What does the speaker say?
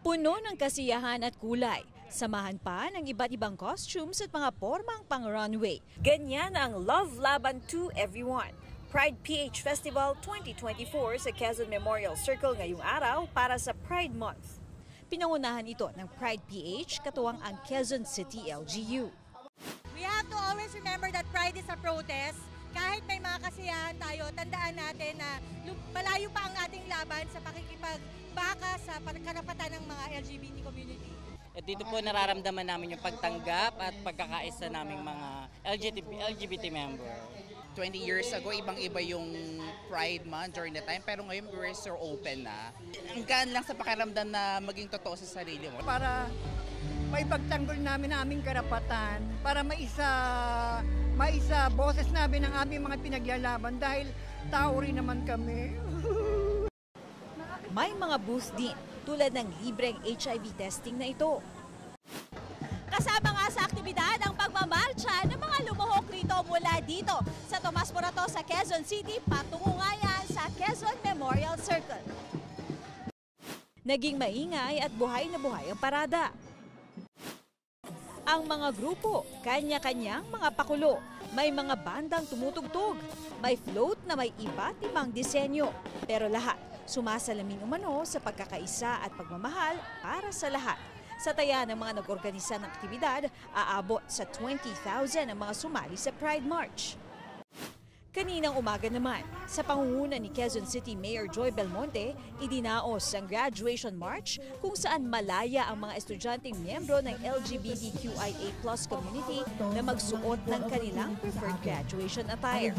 Puno ng kasiyahan at kulay. Samahan pa ng iba't ibang costumes at mga formang pang-runway. Ganyan ang Love Laban to Everyone. Pride PH Festival 2024 sa Quezon Memorial Circle ngayong araw para sa Pride Month. Pinangunahan ito ng Pride PH katuwang ang Quezon City LGU. We have to always remember that pride is a protest. Kahit may mga kasiyahan tayo, tandaan natin na malayo pa ang ating laban sa pakikipagbaka sa karapatan ng mga LGBT community. At dito po nararamdaman namin yung pagtanggap at pagkakaisa naming mga LGBT member. 20 years ago, ibang-iba yung Pride Month during the time, pero ngayon we're so open na. Ang gaan lang sa pakiramdam na maging totoo sa sarili mo. Para may pagtanggol namin ang aming karapatan, para maisa boses namin ang aming mga pinaglalaban dahil tao rin naman kami. May mga booth din tulad ng libreng HIV testing na ito. Kasama nga sa aktibidad ang pagmamarcha ng mga lumuhok rito mula dito sa Tomas Morato sa Quezon City patungo nga yan sa Quezon Memorial Circle. Naging maingay at buhay na buhay ang parada. Ang mga grupo, kanya-kanyang mga pakulo. May mga bandang tumutugtog. May float na may iba't ibang disenyo. Pero lahat, sumasalamin umano sa pagkakaisa at pagmamahal para sa lahat. Sa taya ng mga nag-organisa ng aktibidad, aabot sa 20,000 ang mga sumali sa Pride March. Kaninang umaga naman, sa pangunguna ni Quezon City Mayor Joy Belmonte, idinaos ang graduation march kung saan malaya ang mga estudyanteng miyembro ng LGBTQIA+ community na magsuot ng kanilang preferred graduation attire.